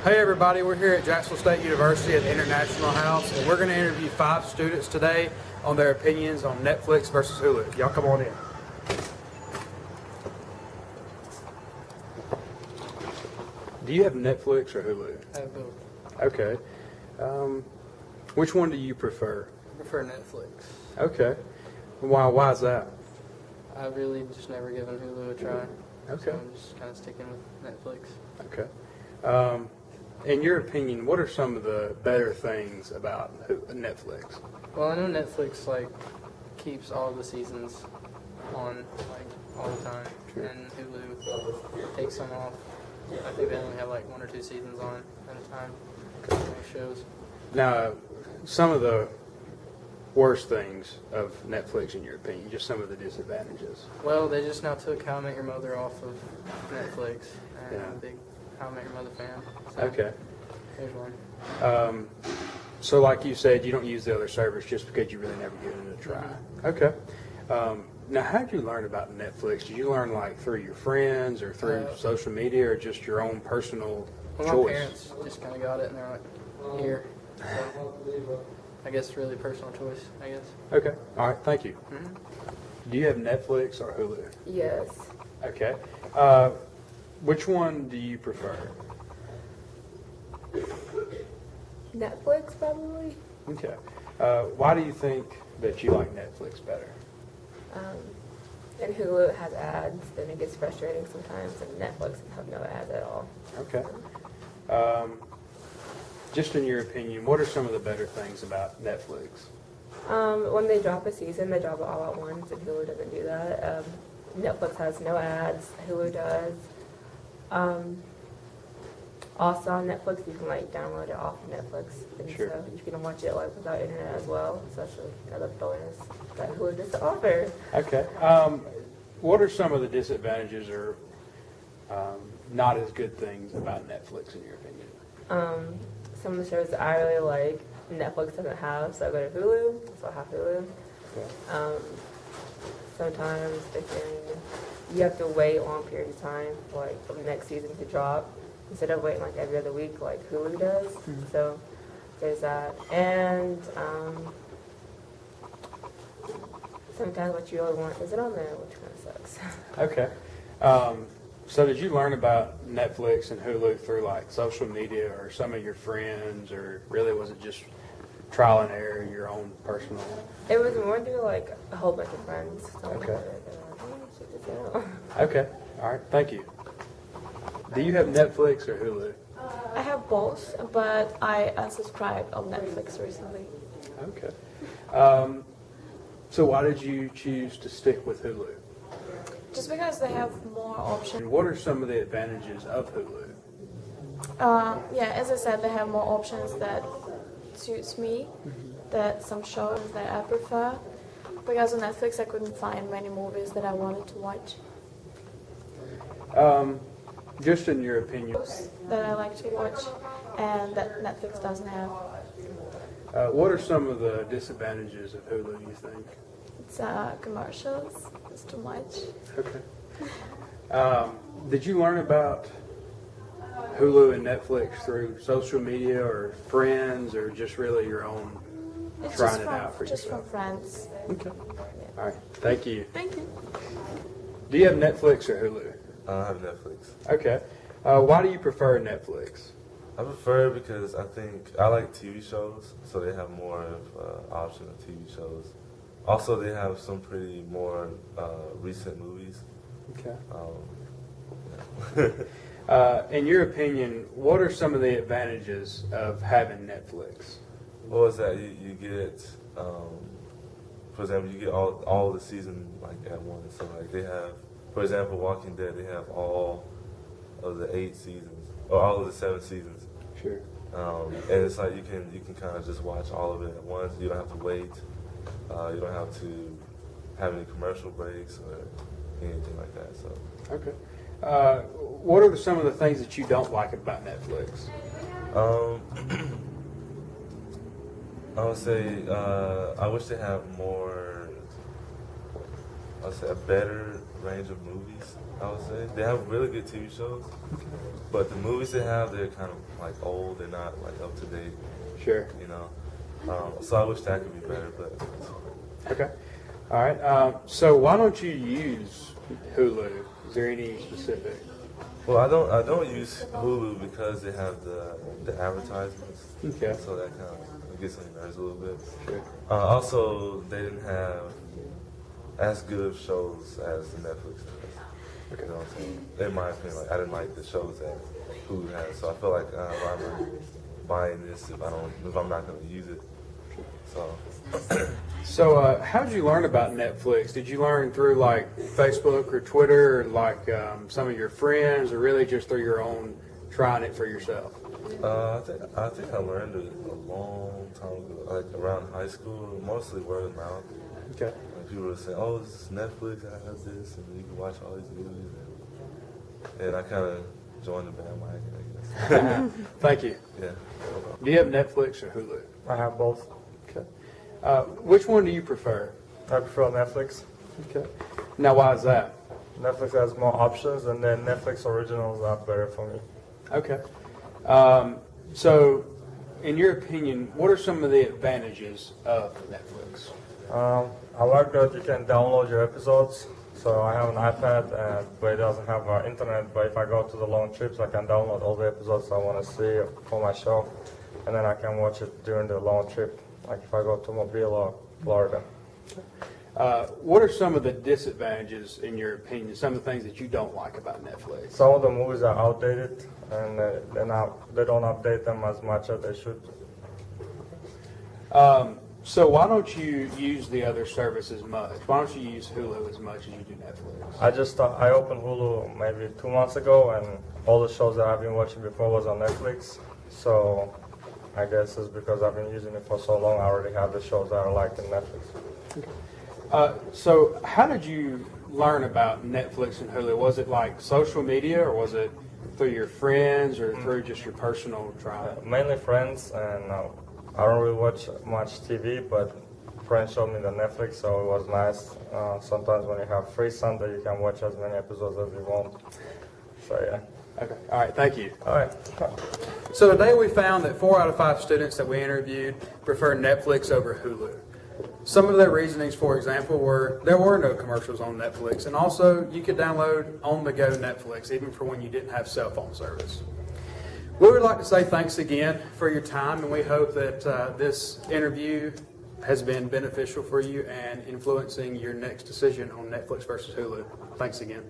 Hey everybody, we're here at Jacksonville State University at the International House, and we're going to interview 5 students today on their opinions on Netflix versus Hulu. Y'all come on in. Do you have Netflix or Hulu? I have both. Okay. Which one do you prefer? I prefer Netflix. Okay. Why is that? I've really just never given Hulu a try. Okay. So I'm just kind of sticking with Netflix. Okay. In your opinion, what are some of the better things about Netflix? Well, I know Netflix keeps all the seasons on all the time, Sure. and Hulu takes some off. I think they only have 1 or 2 seasons on at a time. Most shows. Now, some of the worst things of Netflix, in your opinion, just some of the disadvantages. Well, they just now took How I Met Your Mother off of Netflix, and Yeah. I'm a big How I Met Your Mother fan. So Okay. there's one. So like you said, you don't use the other servers just because you really never give it a try. Okay. Now, how did you learn about Netflix? Did you learn through your friends or through social media or just your own personal Well, choice? my parents just kind of got it, and they're like, here. So I guess really personal choice, I guess. Okay. All right. Thank you. Mm-hmm. Do you have Netflix or Hulu? Yes. Okay. Which one do you prefer? Netflix, probably. Okay. Why do you think that you like Netflix better? And Hulu has ads, then it gets frustrating sometimes, and Netflix have no ads at all. Okay. Just in your opinion, what are some of the better things about Netflix? When they drop a season, they drop it all at once, and Hulu doesn't do that. Netflix has no ads, Hulu does. Also on Netflix, you can download it off of Netflix, and Sure. so you can watch it without internet as well. So that's another bonus that Hulu doesn't offer. Okay. What are some of the disadvantages or not as good things about Netflix in your opinion? Some of the shows that I really like, Netflix doesn't have, so I go to Hulu, so I have Hulu. Okay. Sometimes you have to wait a long period of time for the next season to drop instead of waiting every other week like Hulu does. Mm-hmm. So there's that. And sometimes what you really want isn't on there, which kind of sucks. Okay. So did you learn about Netflix and Hulu through social media or some of your friends, or really was it just trial and error, your own personal? It was more through a whole bunch of friends. Okay. Check this out. Okay. All right. Thank you. Do you have Netflix or Hulu? I have both, but I unsubscribed on Netflix recently. Okay. So why did you choose to stick with Hulu? Just because they have more options. And what are some of the advantages of Hulu? Yeah, as I said, they have more options that suits me, that some shows that I prefer. Because on Netflix I couldn't find many movies that I wanted to watch. Just in your opinion, That I like to watch and that Netflix doesn't have. what are some of the disadvantages of Hulu, you think? It's commercials, it's too much. Okay. Did you learn about Hulu and Netflix through social media or friends or just really your own It's trying it out for just yourself? from friends. Okay. All right. Thank you. Thank you. Do you have Netflix or Hulu? I have Netflix. Okay. Why do you prefer Netflix? I prefer it because I think I like TV shows, so they have more of option of TV shows. Also, they have some pretty more recent movies. Okay. Yeah. In your opinion, what are some of the advantages of having Netflix? What was that? You get, for example, you get all the season at once. So they have, for example, Walking Dead. They have all of the 8 seasons or all of the 7 seasons. Sure. And it's you can kind of just watch all of it at once. You don't have to wait. You don't have to have any commercial breaks or anything like that. So. Okay. What are some of the things that you don't like about Netflix? I would say I wish they had more. I'd say a better range of movies, I would say. They have really good TV shows, but the movies they have, they're kind of like old. They're not like up to date, Sure. you know. So I wish that could be better, but Okay. All right. So why don't you use Hulu? Is there any specific? well, I don't use Hulu because they have the advertisements. Okay. So that kind of gets on your nerves a little bit. Sure. Also, they didn't have as good of shows as the Netflix does. Okay. You know what I'm saying? In my opinion, like I didn't like the shows that Hulu has, so I feel like why am I buying this if I'm not going to use it? So. So how did you learn about Netflix? Did you learn through like Facebook or Twitter, or like some of your friends, or really just through your own trying it for yourself? I think I learned it a long time ago, like around high school, mostly word of mouth. Okay. Like people would say, "Oh, this is Netflix. I have this, and you can watch all these movies." And I kind of joined the bandwagon, I guess. Thank you. Yeah. Do you have Netflix or Hulu? I have both. Okay. Which one do you prefer? I prefer Netflix. Okay. Now, why is that? Netflix has more options, and then Netflix originals are better for me. Okay. So, in your opinion, what are some of the advantages of Netflix? I like that you can download your episodes. So I have an iPad, but it doesn't have internet. But if I go to the long trips, I can download all the episodes I want to see for my show, and then I can watch it during the long trip, like if I go to Mobile or Florida. What are some of the disadvantages, in your opinion, some of the things that you don't like about Netflix? Some of the movies are outdated, and they don't update them as much as they should. So why don't you use the other service as much? Why don't you use Hulu as much as you do Netflix? I opened Hulu maybe 2 months ago, and all the shows that I've been watching before was on Netflix. So I guess it's because I've been using it for so long, I already have the shows that I like in Netflix. So how did you learn about Netflix and Hulu? Was it like social media, or was it through your friends, or through just your personal trial? Mainly friends, and I don't really watch much TV, but friends showed me the Netflix, so it was nice. Sometimes when you have free Sunday, you can watch as many episodes as you want. So yeah. Okay. All right. Thank you. All right. So today we found that 4 out of 5 students that we interviewed prefer Netflix over Hulu. Some of their reasonings, for example, were there were no commercials on Netflix, and also you could download on-the-go Netflix even for when you didn't have cell phone service. We would like to say thanks again for your time, and we hope that this interview has been beneficial for you and influencing your next decision on Netflix versus Hulu. Thanks again.